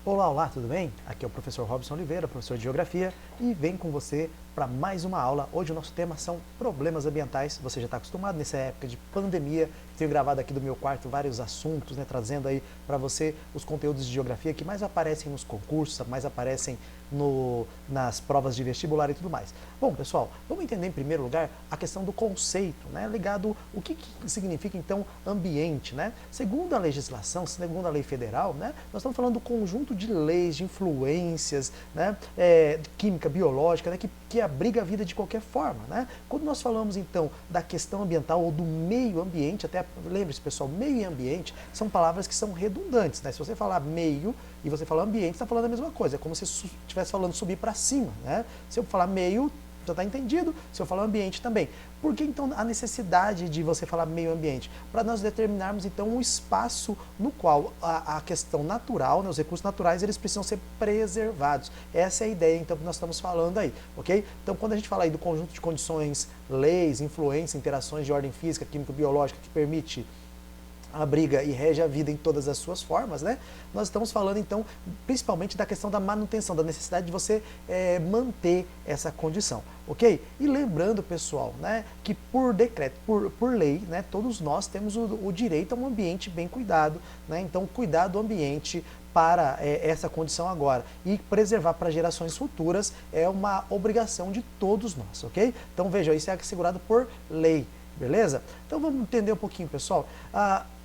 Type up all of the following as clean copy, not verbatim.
Olá, olá, tudo bem? Aqui é o professor Robson Oliveira, professor de Geografia, e venho com você para mais uma aula. Hoje o nosso tema são problemas ambientais. Você já está acostumado nessa época de pandemia. Tenho gravado aqui do meu quarto vários assuntos, né, trazendo aí para você os conteúdos de geografia que mais aparecem nos concursos, mais aparecem nas provas de vestibular e tudo mais. Bom, pessoal, vamos entender em primeiro lugar a questão do conceito, né, ligado o que significa então ambiente, né? Segundo a legislação, segundo a lei federal, né, nós estamos falando do conjunto de leis, de influências, né, de química, biológica, né, que abriga a vida de qualquer forma, né? Quando nós falamos então da questão ambiental ou do meio ambiente, até lembre-se, pessoal, meio e ambiente são palavras que são redundantes, né? Se você falar meio e você falar ambiente, está falando a mesma coisa, é como se estivesse falando subir para cima, né? Se eu falar meio, já está entendido, se eu falar ambiente também. Por que então a necessidade de você falar meio ambiente? Para nós determinarmos então um espaço no qual a questão natural, né, os recursos naturais, eles precisam ser preservados. Essa é a ideia então que nós estamos falando aí, ok? Então quando a gente fala aí do conjunto de condições, leis, influências, interações de ordem física, química, biológica que permite abriga e rege a vida em todas as suas formas, né? Nós estamos falando então principalmente da questão da manutenção, da necessidade de você manter essa condição, ok? E lembrando, pessoal, né, que por decreto, por lei, né, todos nós temos o direito a um ambiente bem cuidado, né? Então cuidar do ambiente para essa condição agora e preservar para gerações futuras é uma obrigação de todos nós, ok? Então veja, isso é assegurado por lei. Beleza? Então vamos entender um pouquinho, pessoal.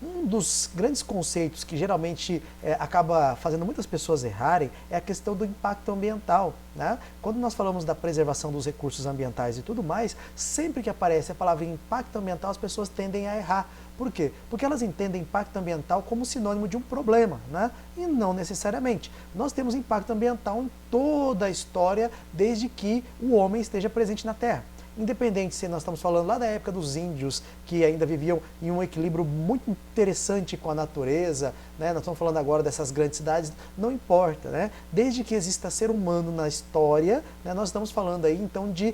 Um dos grandes conceitos que geralmente acaba fazendo muitas pessoas errarem é a questão do impacto ambiental, né? Quando nós falamos da preservação dos recursos ambientais e tudo mais, sempre que aparece a palavra impacto ambiental, as pessoas tendem a errar. Por quê? Porque elas entendem impacto ambiental como sinônimo de um problema, né? E não necessariamente. Nós temos impacto ambiental em toda a história, desde que o homem esteja presente na Terra. Independente se nós estamos falando lá da época dos índios, que ainda viviam em um equilíbrio muito interessante com a natureza, né? Nós estamos falando agora dessas grandes cidades, não importa, né? Desde que exista ser humano na história, né, nós estamos falando aí então de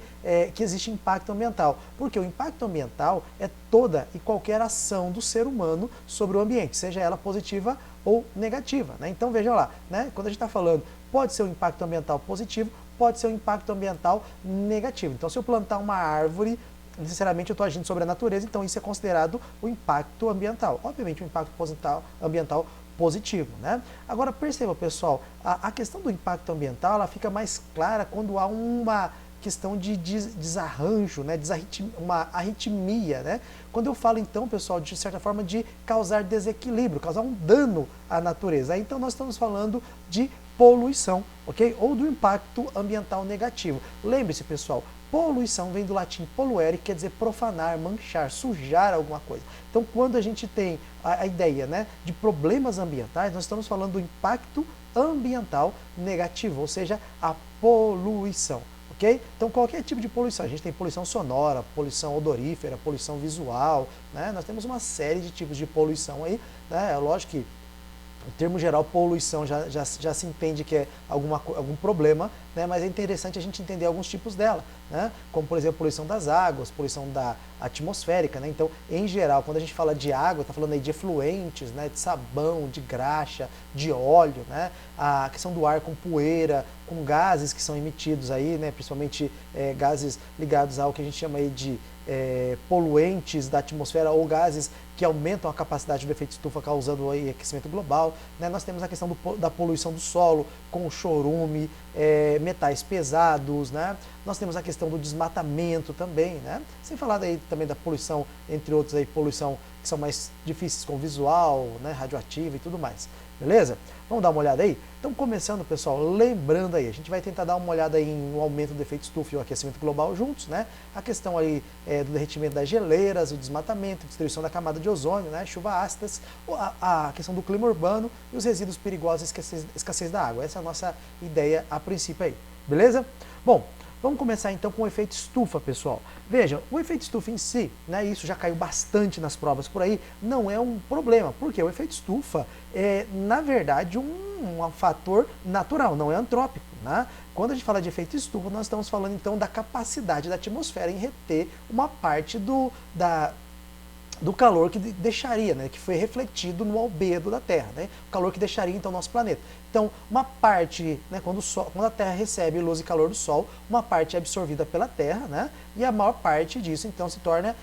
que existe impacto ambiental. Porque o impacto ambiental é toda e qualquer ação do ser humano sobre o ambiente, seja ela positiva ou negativa, né? Então vejam lá, né? Quando a gente está falando, pode ser um impacto ambiental positivo, pode ser um impacto ambiental negativo. Então, se eu plantar uma árvore, necessariamente eu estou agindo sobre a natureza, então isso é considerado o impacto ambiental. Obviamente, um impacto ambiental positivo, né? Agora, perceba, pessoal, a questão do impacto ambiental, ela fica mais clara quando há uma questão de desarranjo, né? Uma arritmia, né? Quando eu falo, então, pessoal, de certa forma, de causar desequilíbrio, causar um dano à natureza. Aí, então, nós estamos falando de poluição, ok? Ou do impacto ambiental negativo. Lembre-se, pessoal, poluição vem do latim poluere, que quer dizer profanar, manchar, sujar alguma coisa. Então, quando a gente tem a ideia, né, de problemas ambientais, nós estamos falando do impacto ambiental negativo, ou seja, a poluição. Okay? Então, qualquer tipo de poluição, a gente tem poluição sonora, poluição odorífera, poluição visual, né? Nós temos uma série de tipos de poluição aí, né? É lógico que, em termo geral, poluição já se entende que é algum problema, né? Mas é interessante a gente entender alguns tipos dela, né? Como, por exemplo, poluição das águas, poluição da atmosférica, né? Então, em geral, quando a gente fala de água, está falando aí de efluentes, né? De sabão, de graxa, de óleo, né? A questão do ar com poeira, com gases que são emitidos aí, né? Principalmente gases ligados ao que a gente chama aí de poluentes da atmosfera ou gases que aumentam a capacidade do efeito estufa, causando aí aquecimento global, né? Nós temos a questão da poluição do solo com chorume, metais pesados, né? Nós temos a questão do desmatamento também, né? Sem falar daí também da poluição, entre outros aí, poluição que são mais difíceis com visual, né? Radioativa e tudo mais. Beleza? Vamos dar uma olhada aí? Então, começando, pessoal, lembrando aí, a gente vai tentar dar uma olhada aí em um aumento do efeito estufa e o aquecimento global juntos, né? A questão aí do derretimento das geleiras, o desmatamento, destruição da camada de ozônio, né? Chuva ácidas, a questão do clima urbano e os resíduos perigosos e escassez da água. Essa é a nossa ideia a princípio aí, beleza? Bom, vamos começar então com o efeito estufa, pessoal. Vejam, o efeito estufa em si, né, isso já caiu bastante nas provas por aí, não é um problema, porque o efeito estufa é, na verdade, um fator natural, não é antrópico, né? Quando a gente fala de efeito estufa, nós estamos falando então da capacidade da atmosfera em reter uma parte do calor que deixaria, né, que foi refletido no albedo da Terra, né, o calor que deixaria então o nosso planeta. Então, uma parte, né, quando a Terra recebe luz e calor do Sol, uma parte é absorvida pela Terra, né, e a maior parte disso então se torna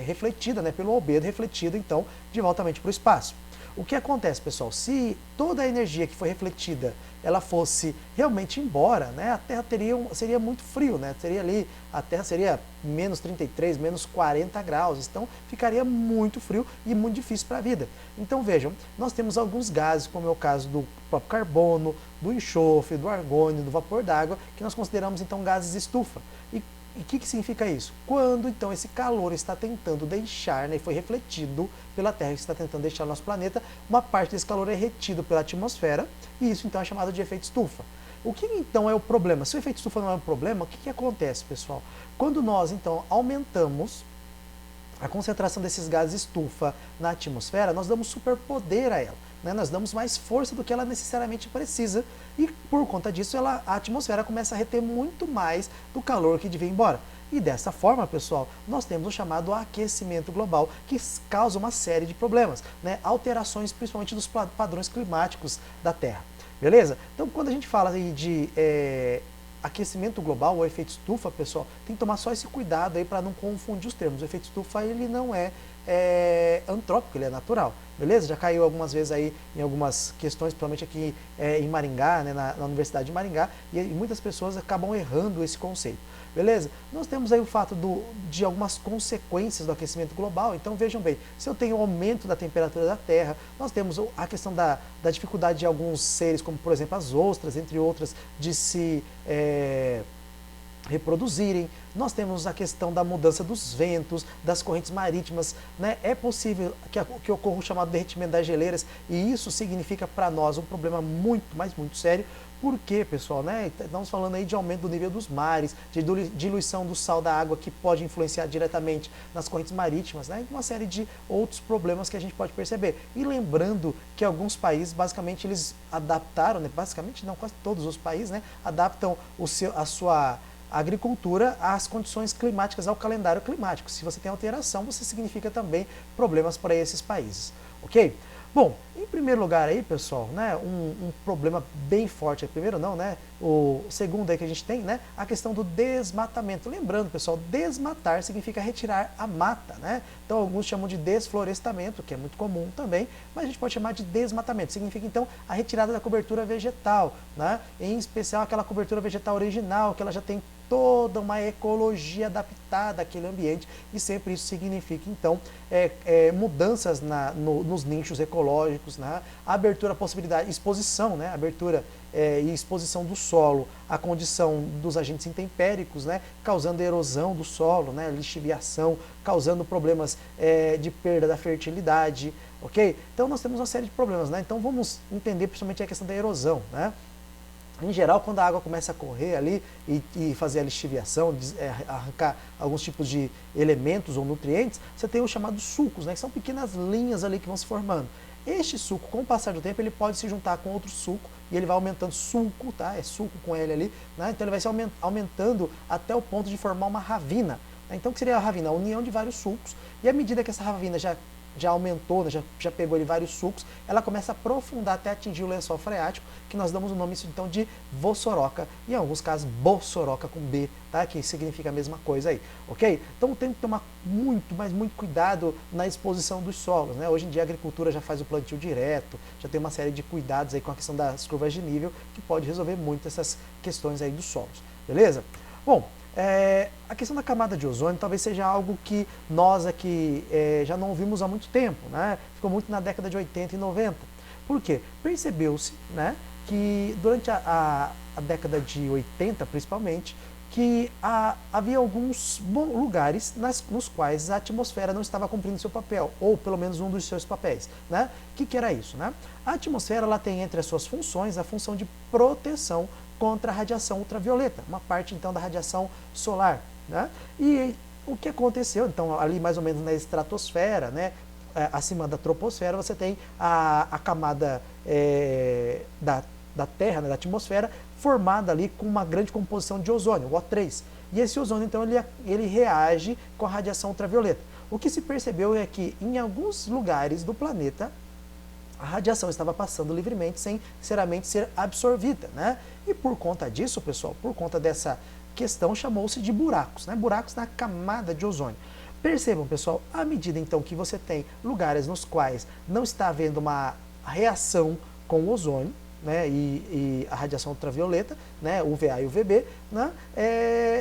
refletida, né, pelo albedo, refletido então de voltamente para o espaço. O que acontece, pessoal? Se toda a energia que foi refletida ela fosse realmente embora, né, a Terra seria muito frio, né, a Terra seria menos 33, menos 40 graus, então ficaria muito frio e muito difícil para a vida. Então vejam, nós temos alguns gases, como é o caso do próprio carbono, do enxofre, do argônio, do vapor d'água, que nós consideramos então gases estufa. E o que significa isso? Quando então esse calor está tentando deixar, né, e foi refletido pela Terra, que está tentando deixar o nosso planeta, uma parte desse calor é retido pela atmosfera, e isso então é chamado de efeito estufa. O que então é o problema? Se o efeito estufa não é um problema, o que acontece, pessoal? Quando nós então aumentamos a concentração desses gases estufa na atmosfera, nós damos superpoder a ela, né? Nós damos mais força do que ela necessariamente precisa, e por conta disso a atmosfera começa a reter muito mais do calor que devia ir embora. E dessa forma, pessoal, nós temos o chamado aquecimento global, que causa uma série de problemas, né? Alterações principalmente dos padrões climáticos da Terra. Beleza? Então, quando a gente fala aí de aquecimento global ou efeito estufa, pessoal, tem que tomar só esse cuidado aí para não confundir os termos. O efeito estufa, ele não é antrópico, ele é natural, beleza? Já caiu algumas vezes aí em algumas questões, principalmente aqui em Maringá, né, na Universidade de Maringá, e muitas pessoas acabam errando esse conceito. Beleza? Nós temos aí o fato de algumas consequências do aquecimento global. Então vejam bem, se eu tenho aumento da temperatura da Terra, nós temos a questão da dificuldade de alguns seres, como por exemplo as ostras, entre outras, de se reproduzirem. Nós temos a questão da mudança dos ventos, das correntes marítimas, né? É possível que ocorra o chamado derretimento das geleiras, e isso significa para nós um problema muito, mas muito sério. Por quê, pessoal? Né? Estamos falando aí de aumento do nível dos mares, de diluição do sal da água, que pode influenciar diretamente nas correntes marítimas, né? E uma série de outros problemas que a gente pode perceber. E lembrando que alguns países, basicamente, eles adaptaram, né? Basicamente não, quase todos os países, né? Adaptam a sua agricultura às condições climáticas, ao calendário climático. Se você tem alteração, você significa também problemas para esses países, ok? Bom, em primeiro lugar aí, pessoal, né, um problema bem forte, primeiro não, né, o segundo aí que a gente tem, né, a questão do desmatamento. Lembrando, pessoal, desmatar significa retirar a mata, né, então alguns chamam de desflorestamento, que é muito comum também, mas a gente pode chamar de desmatamento, significa então a retirada da cobertura vegetal, né, em especial aquela cobertura vegetal original, que ela já tem toda uma ecologia adaptada àquele ambiente, e sempre isso significa então mudanças nos nichos ecológicos, né? Abertura, possibilidade, exposição, né? Abertura e exposição do solo à condição dos agentes intempéricos, né? Causando erosão do solo, né? Lixiviação, causando problemas de perda da fertilidade, ok? Então nós temos uma série de problemas, né? Então vamos entender principalmente a questão da erosão, né? Em geral, quando a água começa a correr ali e fazer a lixiviação, arrancar alguns tipos de elementos ou nutrientes, você tem os chamados sulcos, né, que são pequenas linhas ali que vão se formando. Este suco, com o passar do tempo, ele pode se juntar com outro suco e ele vai aumentando sulco, tá? É suco com L ali, né? Então ele vai se aumentando até o ponto de formar uma ravina. Então o que seria a ravina? A união de vários sulcos, e à medida que essa ravina já aumentou, né, já pegou ali vários sulcos, ela começa a aprofundar até atingir o lençol freático, que nós damos o nome então de vossoroca, e em alguns casos bossoroca com B, tá? Que significa a mesma coisa aí, ok? Então tem que tomar muito, mas muito cuidado na exposição dos solos, né? Hoje em dia a agricultura já faz o plantio direto, já tem uma série de cuidados aí com a questão das curvas de nível, que pode resolver muito essas questões aí dos solos, beleza? Bom, a questão da camada de ozônio talvez seja algo que nós aqui já não ouvimos há muito tempo, né? Ficou muito na década de 80 e 90. Por quê? Percebeu-se, né, que durante a década de 80, principalmente, que havia alguns lugares nos quais a atmosfera não estava cumprindo seu papel, ou pelo menos um dos seus papéis, né? O que era isso, né? A atmosfera ela tem entre as suas funções a função de proteção contra a radiação ultravioleta, uma parte então da radiação solar, né? E o que aconteceu, então, ali mais ou menos na estratosfera, né, acima da troposfera, você tem a camada da Terra, né, da atmosfera, formada ali com uma grande composição de ozônio, o O3. E esse ozônio, então, ele reage com a radiação ultravioleta. o que se percebeu é que em alguns lugares do planeta a radiação estava passando livremente sem necessariamente ser absorvida, né? E por conta disso, pessoal, por conta dessa questão, chamou-se de buracos, né? Buracos na camada de ozônio. Percebam, pessoal, à medida então que você tem lugares nos quais não está havendo uma reação com o ozônio, né, e a radiação ultravioleta, né, UVA e UVB, né,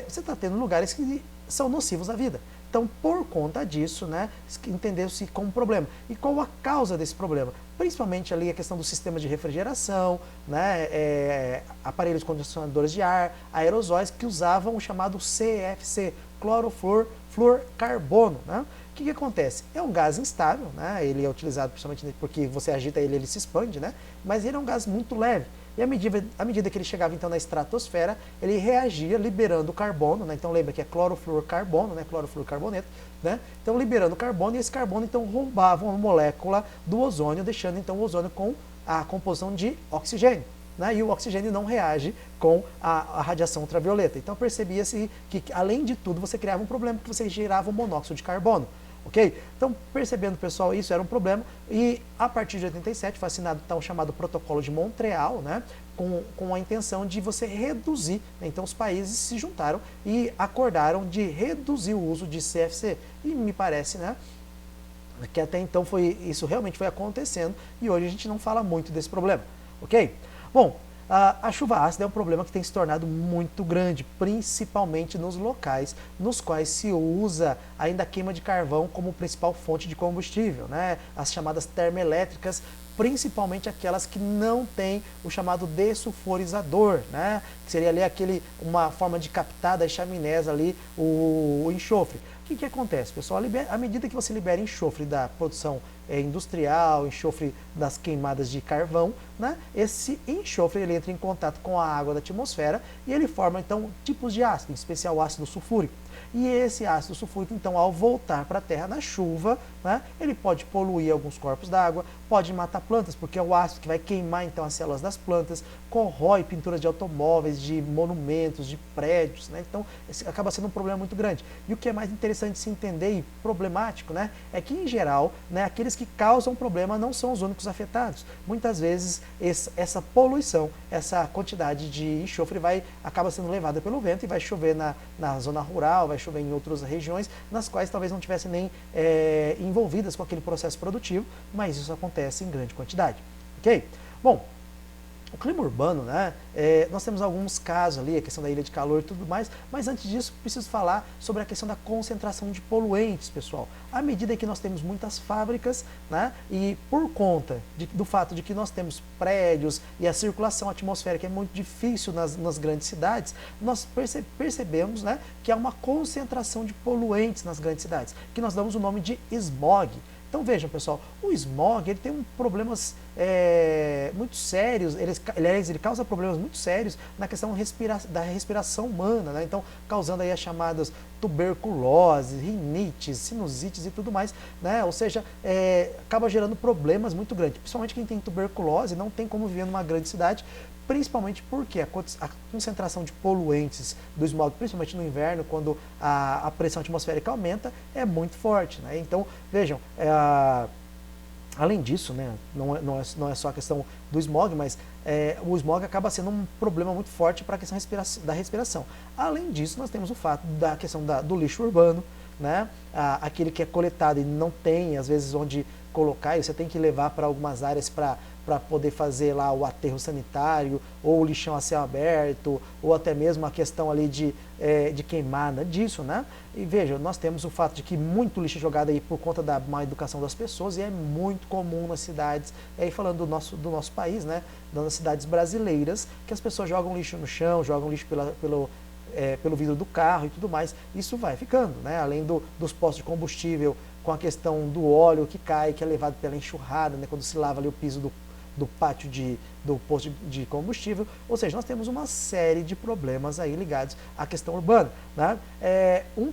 você está tendo lugares que são nocivos à vida. Então, por conta disso, né, entendeu-se como problema. E qual a causa desse problema? Principalmente ali a questão do sistema de refrigeração, né, aparelhos condicionadores de ar, aerosóis que usavam o chamado CFC, clorofluorcarbono, né? O que acontece? É um gás instável, né? Ele é utilizado principalmente porque você agita ele, ele se expande, né? Mas ele é um gás muito leve. E à medida que ele chegava então na estratosfera, ele reagia liberando o carbono, né? Então lembra que é clorofluorcarbono, né? Clorofluorcarboneto, né? Então liberando o carbono, e esse carbono então roubava uma molécula do ozônio, deixando então o ozônio com a composição de oxigênio. Né, e o oxigênio não reage com a radiação ultravioleta. Então percebia-se que, além de tudo, você criava um problema porque você gerava um monóxido de carbono. Ok? Então, percebendo, pessoal, isso era um problema, e a partir de 87 foi assinado então, o chamado Protocolo de Montreal, né, com a intenção de você reduzir, né, então os países se juntaram e acordaram de reduzir o uso de CFC, e me parece, né, que até então isso realmente foi acontecendo, e hoje a gente não fala muito desse problema, ok? Bom, a chuva ácida é um problema que tem se tornado muito grande, principalmente nos locais nos quais se usa ainda a queima de carvão como principal fonte de combustível, né? As chamadas termoelétricas, principalmente aquelas que não têm o chamado dessulfurizador, né? Que seria ali uma forma de captar das chaminés ali o enxofre. O que acontece, pessoal? À medida que você libera enxofre da produção industrial, enxofre das queimadas de carvão, né? Esse enxofre ele entra em contato com a água da atmosfera e ele forma então tipos de ácido, em especial o ácido sulfúrico. E esse ácido sulfúrico, então, ao voltar para a Terra na chuva, né, ele pode poluir alguns corpos d'água, pode matar plantas, porque é o ácido que vai queimar então as células das plantas, corrói pinturas de automóveis, de monumentos, de prédios, né? Então acaba sendo um problema muito grande. E o que é mais interessante de se entender e problemático, né, é que em geral, né, aqueles que causam problema não são os únicos afetados. Muitas vezes essa poluição, essa quantidade de enxofre acaba sendo levada pelo vento e vai chover na zona rural, vai chover em outras regiões, nas quais talvez não tivessem nem envolvidas com aquele processo produtivo, mas isso acontece em grande quantidade. Ok? Bom, o clima urbano, né, nós temos alguns casos ali, a questão da ilha de calor e tudo mais, mas antes disso preciso falar sobre a questão da concentração de poluentes, pessoal. À medida que nós temos muitas fábricas, né, e por conta do fato de que nós temos prédios e a circulação atmosférica é muito difícil nas grandes cidades, nós percebemos, né, que há uma concentração de poluentes nas grandes cidades, que nós damos o nome de smog. Então vejam, pessoal, o smog ele tem problemas muito sérios, ele causa problemas muito sérios na questão da respiração humana, né? Então causando aí as chamadas tuberculose, rinites, sinusites e tudo mais, né? Ou seja, acaba gerando problemas muito grandes, principalmente quem tem tuberculose não tem como viver numa grande cidade, principalmente porque a concentração de poluentes do smog, principalmente no inverno, quando a pressão atmosférica aumenta, é muito forte, né? Então, vejam, além disso, né, não é só a questão do smog, mas o smog acaba sendo um problema muito forte para a questão da respiração. Além disso, nós temos o fato da questão do lixo urbano, né, aquele que é coletado e não tem, às vezes, onde colocar, e você tem que levar para algumas áreas para poder fazer lá o aterro sanitário, ou o lixão a céu aberto, ou até mesmo a questão ali de queimada disso, né? E veja, nós temos o fato de que muito lixo é jogado aí por conta da má educação das pessoas, e é muito comum nas cidades, aí falando do nosso país, né? Das cidades brasileiras, que as pessoas jogam lixo no chão, jogam lixo pelo vidro do carro e tudo mais. Isso vai ficando, né? Além dos postos de combustível, com a questão do óleo que cai, que é levado pela enxurrada, né? Quando se lava ali o piso do pátio do posto de combustível, ou seja, nós temos uma série de problemas aí ligados à questão urbana, né?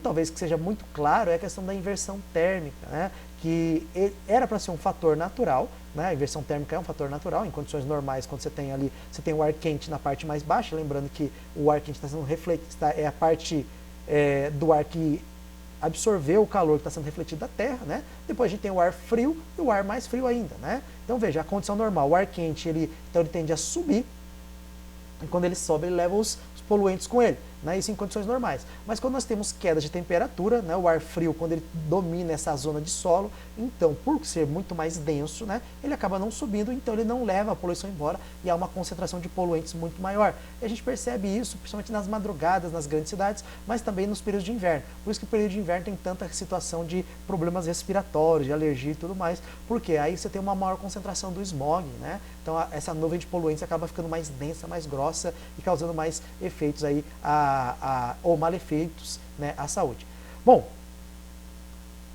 Talvez que seja muito claro é a questão da inversão térmica, né? Que era para ser um fator natural, né? A inversão térmica é um fator natural, em condições normais, quando você tem o ar quente na parte mais baixa, lembrando que o ar quente está sendo refletido, é a parte do ar que absorver o calor que está sendo refletido da Terra, né? Depois a gente tem o ar frio e o ar mais frio ainda, né? Então veja, a condição normal, o ar quente, então ele tende a subir, e quando ele sobe, ele leva os poluentes com ele, né? Isso em condições normais. Mas quando nós temos queda de temperatura, né? O ar frio, quando ele domina essa zona de solo, então, por ser muito mais denso, né? Ele acaba não subindo, então ele não leva a poluição embora e há uma concentração de poluentes muito maior. E a gente percebe isso principalmente nas madrugadas, nas grandes cidades, mas também nos períodos de inverno. Por isso que o período de inverno tem tanta situação de problemas respiratórios, de alergia e tudo mais, porque aí você tem uma maior concentração do smog, né? Então essa nuvem de poluentes acaba ficando mais densa, mais grossa e causando mais efeitos aí ou malefeitos, né, à saúde. Bom,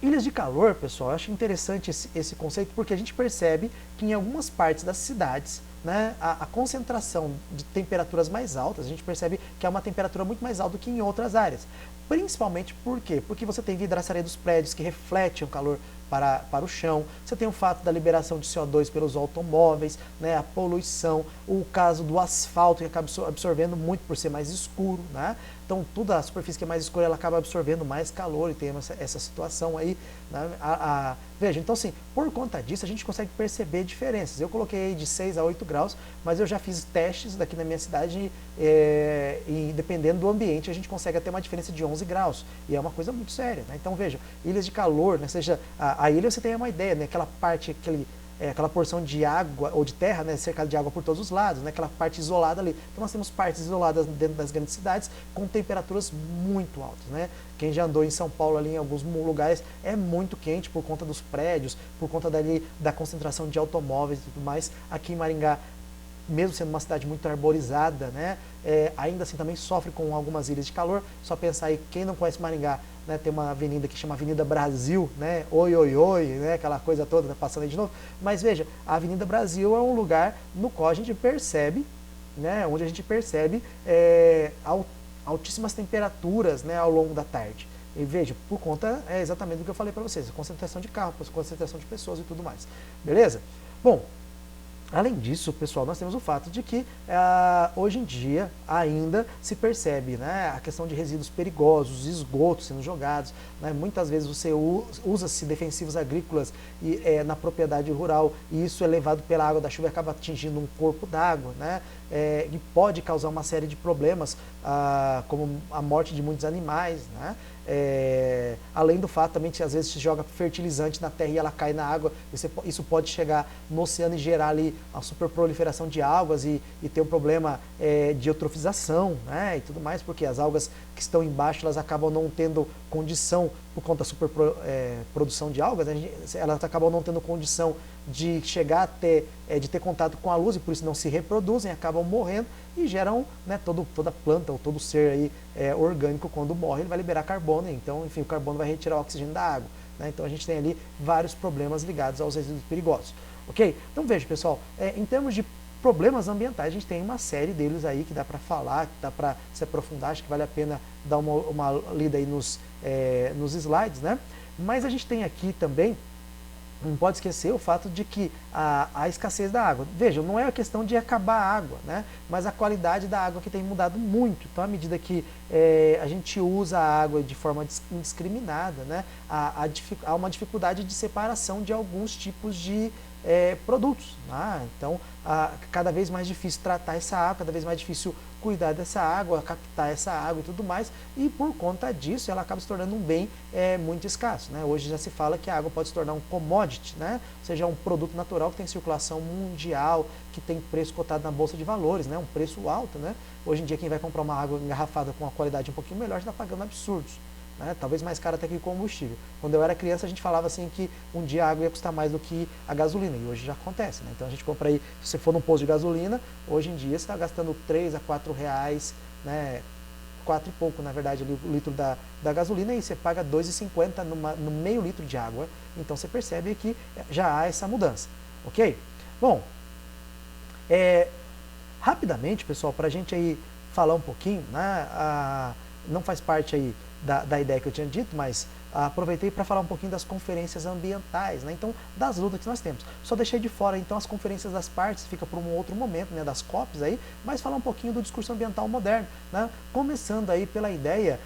ilhas de calor, pessoal, eu acho interessante esse conceito porque a gente percebe que em algumas partes das cidades, né, a concentração de temperaturas mais altas, a gente percebe que é uma temperatura muito mais alta do que em outras áreas. Principalmente por quê? Porque você tem vidraçaria dos prédios que refletem o calor para o chão, você tem o fato da liberação de CO2 pelos automóveis, né, a poluição, o caso do asfalto que acaba absorvendo muito por ser mais escuro, né? Então toda a superfície que é mais escura ela acaba absorvendo mais calor e tem essa situação aí, né? Veja, então assim, por conta disso a gente consegue perceber diferenças. Eu coloquei aí de 6 a 8 graus, mas eu já fiz testes daqui na minha cidade e dependendo do ambiente a gente consegue até uma diferença de 11 graus e é uma coisa muito séria, né? Então veja, ilhas de calor, né, seja a ilha você tem uma ideia, né, aquela parte, aquela porção de água ou de terra, né, cercada de água por todos os lados, né, aquela parte isolada ali. Então nós temos partes isoladas dentro das grandes cidades com temperaturas muito altas, né? Quem já andou em São Paulo ali em alguns lugares é muito quente por conta dos prédios, por conta da concentração de automóveis e tudo mais. Aqui em Maringá, mesmo sendo uma cidade muito arborizada, né, ainda assim também sofre com algumas ilhas de calor. Só pensar aí, quem não conhece Maringá, né, tem uma avenida que chama Avenida Brasil, né, oi, oi, oi, né, aquela coisa toda, tá passando aí de novo. Mas veja, a Avenida Brasil é um lugar no qual a gente percebe, né, onde a gente percebe altíssimas temperaturas, né, ao longo da tarde. E veja, por conta exatamente do que eu falei para vocês, a concentração de carros, a concentração de pessoas e tudo mais. Beleza? Bom, além disso, pessoal, nós temos o fato de que hoje em dia ainda se percebe, né, a questão de resíduos perigosos, esgotos sendo jogados, né, muitas vezes você usa-se defensivos agrícolas na propriedade rural e isso é levado pela água da chuva e acaba atingindo um corpo d'água, né, e pode causar uma série de problemas, como a morte de muitos animais, né. Além do fato também que às vezes se joga fertilizante na terra e ela cai na água, isso pode chegar no oceano e gerar ali a superproliferação de algas e ter um problema de eutrofização, né, e tudo mais, porque as algas que estão embaixo elas acabam não tendo condição, por conta da superprodução de algas, né, elas acabam não tendo condição de chegar até, de ter contato com a luz e por isso não se reproduzem, acabam morrendo e geram, né, toda planta ou todo ser aí, orgânico quando morre ele vai liberar carbono, então enfim o carbono vai retirar o oxigênio da água, né, então a gente tem ali vários problemas ligados aos resíduos perigosos, ok? Então veja pessoal, em termos de problemas ambientais a gente tem uma série deles aí que dá para falar, que dá para se aprofundar, acho que vale a pena dar uma lida aí nos slides, né? Mas a gente tem aqui também, não pode esquecer o fato de que a escassez da água. Veja, não é a questão de acabar a água, né? Mas a qualidade da água que tem mudado muito. Então, à medida que a gente usa a água de forma indiscriminada, né? Há uma dificuldade de separação de alguns tipos de produtos. Né? Então, cada vez mais difícil tratar essa água, cada vez mais difícil cuidar dessa água, captar essa água e tudo mais, e por conta disso ela acaba se tornando um bem muito escasso. Né? Hoje já se fala que a água pode se tornar um commodity, né? Ou seja, um produto natural que tem circulação mundial, que tem preço cotado na Bolsa de Valores, né? Um preço alto. Né? Hoje em dia quem vai comprar uma água engarrafada com uma qualidade um pouquinho melhor está pagando absurdos. Né? Talvez mais caro até que combustível. Quando eu era criança a gente falava assim que um dia a água ia custar mais do que a gasolina, e hoje já acontece. Né? Então a gente compra aí, se você for num posto de gasolina, hoje em dia você está gastando 3 a 4 reais, né? 4 e pouco na verdade ali, o litro da gasolina, e você paga 2,50 no meio litro de água, então você percebe que já há essa mudança, ok? Bom, rapidamente pessoal, para a gente aí falar um pouquinho, né? Não faz parte aí da ideia que eu tinha dito, mas aproveitei para falar um pouquinho das conferências ambientais, né? Então, das lutas que nós temos. Só deixei de fora, então, as conferências das partes, fica para um outro momento, né, das COPs aí, mas falar um pouquinho do discurso ambiental moderno, né? Começando aí pela ideia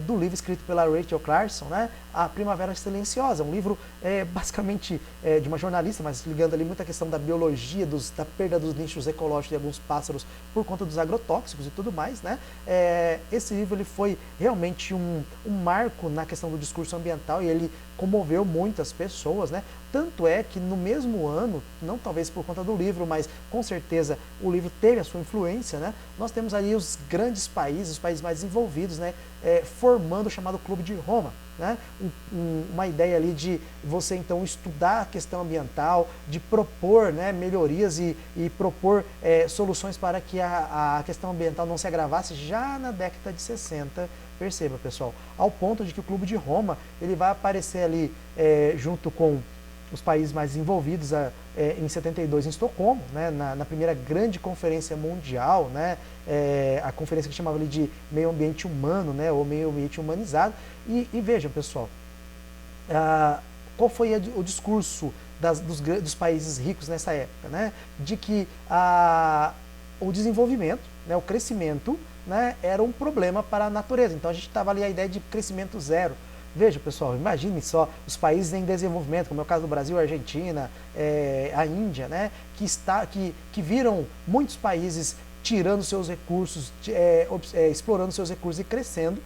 do livro escrito pela Rachel Carson, né? A Primavera Silenciosa, um livro basicamente de uma jornalista, mas ligando ali muita questão da biologia, da perda dos nichos ecológicos de alguns pássaros por conta dos agrotóxicos e tudo mais, né? Esse livro ele foi realmente um marco na questão do discurso ambiental e ele comoveu muitas pessoas, né? Tanto é que no mesmo ano, não talvez por conta do livro, mas com certeza o livro teve a sua influência, né? Nós temos aí os grandes países, os países mais desenvolvidos, né? Formando o chamado Clube de Roma, né? Uma ideia ali de você então estudar a questão ambiental, de propor, né, melhorias e propor soluções para que a questão ambiental não se agravasse já na década de 60. Perceba, pessoal, ao ponto de que o Clube de Roma ele vai aparecer ali junto com os países mais envolvidos em 72 em Estocolmo, né, na primeira grande conferência mundial, né, a conferência que chamava ali de meio ambiente humano, né, ou meio ambiente humanizado. E vejam, pessoal, qual foi o discurso dos países ricos nessa época, né, de que o desenvolvimento, né, o crescimento, né, era um problema para a natureza. Então a gente estava ali a ideia de crescimento zero. Veja, pessoal, imagine só os países em desenvolvimento, como é o caso do Brasil, a Argentina, a Índia, né, que viram muitos países tirando seus recursos, explorando seus recursos e crescendo.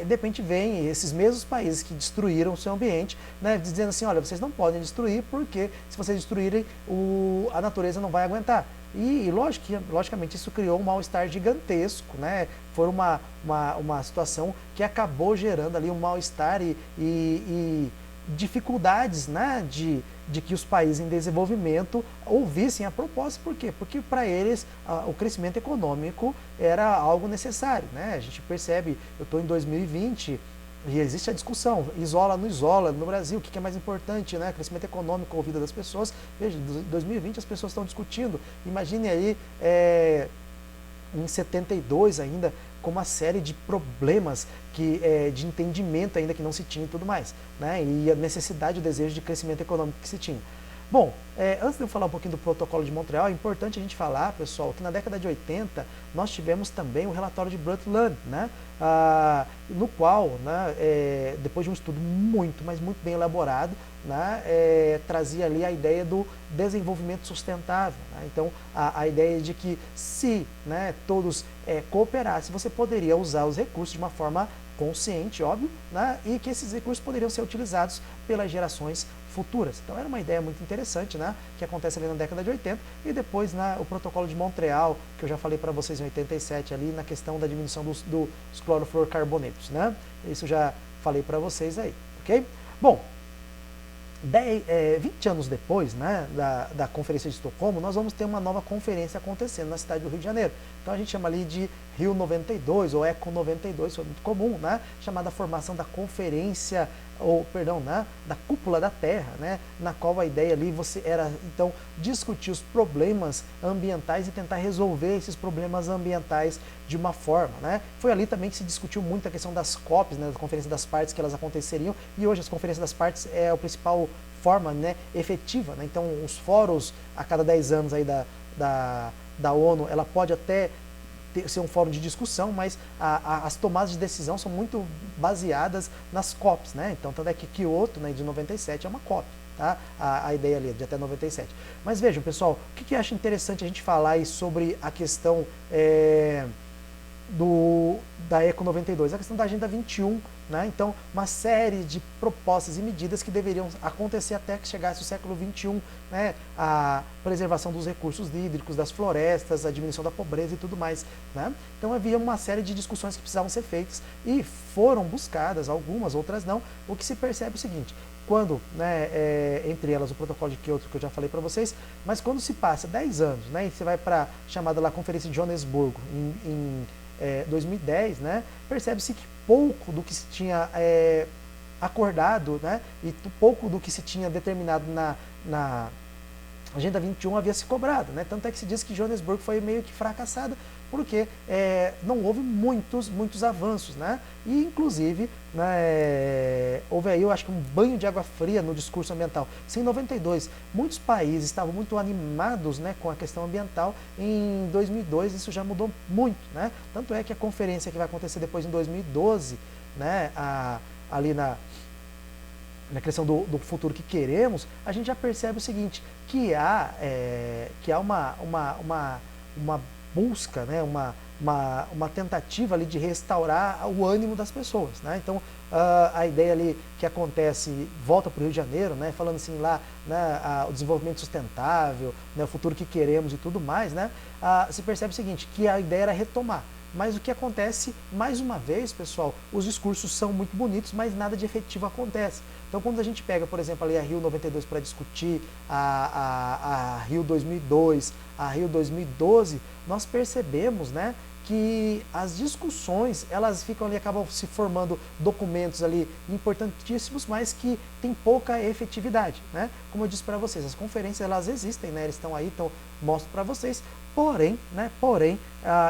De repente vem esses mesmos países que destruíram o seu ambiente, né, dizendo assim, olha, vocês não podem destruir porque se vocês destruírem, a natureza não vai aguentar. E logicamente isso criou um mal-estar gigantesco, né? Foi uma situação que acabou gerando ali um mal-estar e dificuldades, né, de que os países em desenvolvimento ouvissem a proposta. Por quê? Porque para eles o crescimento econômico era algo necessário, né? A gente percebe, eu estou em 2020 e existe a discussão, isola, não isola, no Brasil, o que é mais importante, né? Crescimento econômico ou vida das pessoas. Veja, em 2020 as pessoas estão discutindo, imagine aí em 72 ainda, com uma série de problemas de entendimento ainda que não se tinha e tudo mais, né? E a necessidade, o desejo de crescimento econômico que se tinha. Bom, antes de eu falar um pouquinho do Protocolo de Montreal, é importante a gente falar, pessoal, que na década de 80 nós tivemos também o relatório de Brundtland, né? No qual, né, depois de um estudo muito, mas muito bem elaborado, né, trazia ali a ideia do desenvolvimento sustentável, né? Então, a ideia de que se, né, todos cooperassem, você poderia usar os recursos de uma forma consciente, óbvio, né, e que esses recursos poderiam ser utilizados pelas gerações futuras. Então era uma ideia muito interessante, né, que acontece ali na década de 80 e depois, né, o Protocolo de Montreal, que eu já falei para vocês em 87 ali na questão da diminuição dos clorofluorcarbonetos, né? Isso já falei para vocês aí, ok? Bom, 20 anos depois, né, da Conferência de Estocolmo, nós vamos ter uma nova conferência acontecendo na cidade do Rio de Janeiro. Então a gente chama ali de Rio 92 ou Eco 92, foi muito comum, né, chamada formação da conferência, né, da cúpula da Terra, né, na qual a ideia ali era então discutir os problemas ambientais e tentar resolver esses problemas ambientais de uma forma, né. Foi ali também que se discutiu muito a questão das COPs, né, da Conferência das Partes, que elas aconteceriam, e hoje as Conferências das Partes é a principal forma, né, efetiva, né. Então os fóruns a cada 10 anos aí da ONU, ela pode até ser um fórum de discussão, mas as tomadas de decisão são muito baseadas nas COPs, né? Então, tanto é que Kyoto, né, de 97 é uma COP, tá? A ideia ali, de até 97. Mas vejam, pessoal, o que eu acho interessante a gente falar aí sobre a questão da Eco 92, a questão da Agenda 21, né? Então, uma série de propostas e medidas que deveriam acontecer até que chegasse o século 21, né? A preservação dos recursos hídricos, das florestas, a diminuição da pobreza e tudo mais, né? Então, havia uma série de discussões que precisavam ser feitas e foram buscadas, algumas, outras não. O que se percebe é o seguinte: quando, né, entre elas o Protocolo de Kyoto, que eu já falei para vocês, mas quando se passa 10 anos, né, e você vai para a chamada lá Conferência de Joanesburgo, em 2010, né, percebe-se que pouco do que se tinha acordado, né, e pouco do que se tinha determinado na Agenda 21 havia se cobrado, né, tanto é que se diz que Joanesburgo foi meio que fracassada, porque não houve muitos avanços, né? E, inclusive, né, houve aí, eu acho que um banho de água fria no discurso ambiental. Se em 92 muitos países estavam muito animados, né, com a questão ambiental, em 2002 isso já mudou muito, né? Tanto é que a conferência que vai acontecer depois em 2012, né, ali na questão do futuro que queremos, a gente já percebe o seguinte, que há uma busca, né, uma tentativa ali de restaurar o ânimo das pessoas, né? Então, a ideia ali que acontece, volta para o Rio de Janeiro, né, falando assim lá, né, o desenvolvimento sustentável, né, o futuro que queremos e tudo mais, né, se percebe o seguinte, que a ideia era retomar. Mas o que acontece, mais uma vez, pessoal, os discursos são muito bonitos, mas nada de efetivo acontece. Então, quando a gente pega, por exemplo, ali a Rio 92 para discutir a Rio 2002, a Rio 2012, nós percebemos, né, que as discussões, elas ficam ali, acabam se formando documentos ali importantíssimos, mas que tem pouca efetividade, né? Como eu disse para vocês, as conferências, elas existem, né? Eles estão aí, então mostro para vocês, porém, né,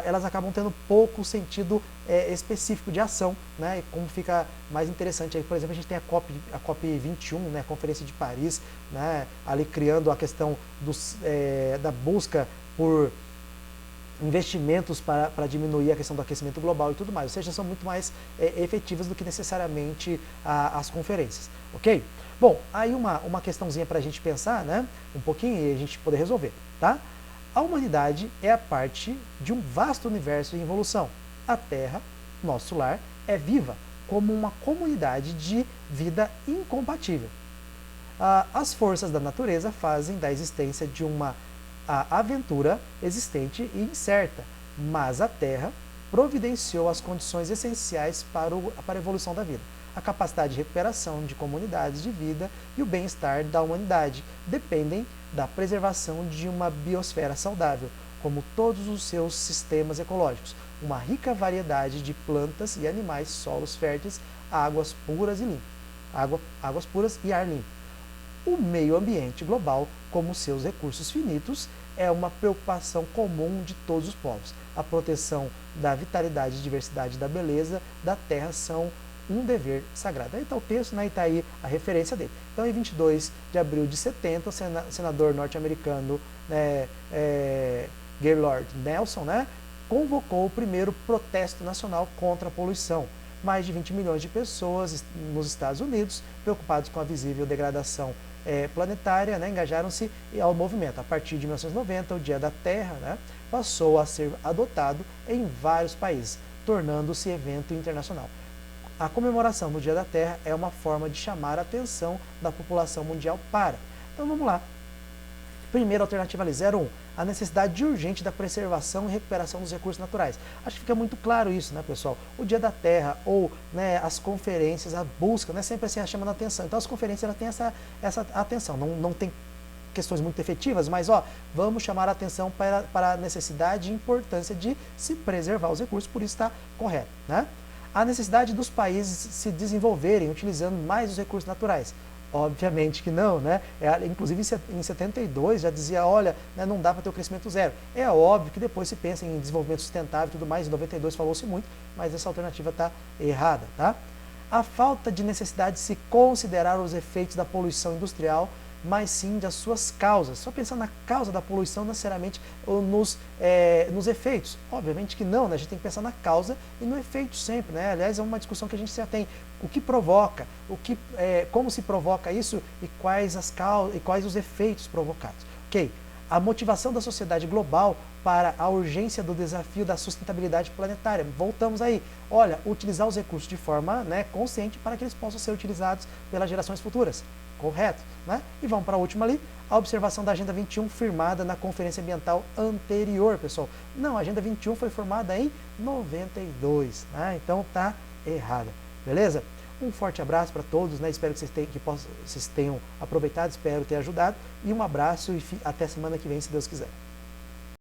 elas acabam tendo pouco sentido específico de ação, né? E como fica mais interessante aí, por exemplo, a gente tem a COP 21, né, a Conferência de Paris, né, ali criando a questão da busca por investimentos para diminuir a questão do aquecimento global e tudo mais, ou seja, são muito mais efetivas do que necessariamente as conferências, ok? Bom, aí uma questãozinha para a gente pensar, né, um pouquinho e a gente poder resolver, tá? A humanidade é a parte de um vasto universo em evolução. A Terra, nosso lar, é viva como uma comunidade de vida incompatível. As forças da natureza fazem da existência de uma aventura existente e incerta, mas a Terra providenciou as condições essenciais para a evolução da vida. A capacidade de recuperação de comunidades de vida e o bem-estar da humanidade dependem da preservação de uma biosfera saudável, como todos os seus sistemas ecológicos, uma rica variedade de plantas e animais, solos férteis, águas puras e ar limpo. O meio ambiente global, como seus recursos finitos, é uma preocupação comum de todos os povos. A proteção da vitalidade e diversidade da beleza da Terra são um dever sagrado. Aí está o texto, né, e está aí a referência dele. Então, em 22 de abril de 70, o senador norte-americano, né, Gaylord Nelson, né, convocou o primeiro protesto nacional contra a poluição. Mais de 20 milhões de pessoas nos Estados Unidos, preocupados com a visível degradação planetária, né, engajaram-se ao movimento. A partir de 1990, o Dia da Terra, né, passou a ser adotado em vários países, tornando-se evento internacional. A comemoração do Dia da Terra é uma forma de chamar a atenção da população mundial para. Então vamos lá. Primeira alternativa ali, 01, a necessidade urgente da preservação e recuperação dos recursos naturais. Acho que fica muito claro isso, né, pessoal? O Dia da Terra ou, né, as conferências, a busca, né, sempre assim, chamando a atenção. Então as conferências elas têm essa atenção, não tem questões muito efetivas, mas vamos chamar a atenção para a necessidade e importância de se preservar os recursos, por isso está correto, né? A necessidade dos países se desenvolverem utilizando mais os recursos naturais. Obviamente que não, né? Inclusive em 72 já dizia, olha, né, não dá para ter o crescimento zero. É óbvio que depois se pensa em desenvolvimento sustentável e tudo mais, em 92 falou-se muito, mas essa alternativa está errada, tá? A falta de necessidade de se considerar os efeitos da poluição industrial, mas sim das suas causas. Só pensando na causa da poluição, não necessariamente nos efeitos. Obviamente que não, né? A gente tem que pensar na causa e no efeito sempre, né? Aliás, é uma discussão que a gente já tem. O que provoca, como se provoca isso e quais as causas e quais os efeitos provocados. Ok? A motivação da sociedade global para a urgência do desafio da sustentabilidade planetária. Voltamos aí. Olha, utilizar os recursos de forma, né, consciente para que eles possam ser utilizados pelas gerações futuras. Correto? Né? E vamos para a última ali, a observação da Agenda 21 firmada na Conferência Ambiental anterior, pessoal. Não, a Agenda 21 foi formada em 92, né? Então tá errada, beleza? Um forte abraço para todos, né? Espero que vocês tenham aproveitado, espero ter ajudado. E um abraço e até semana que vem, se Deus quiser.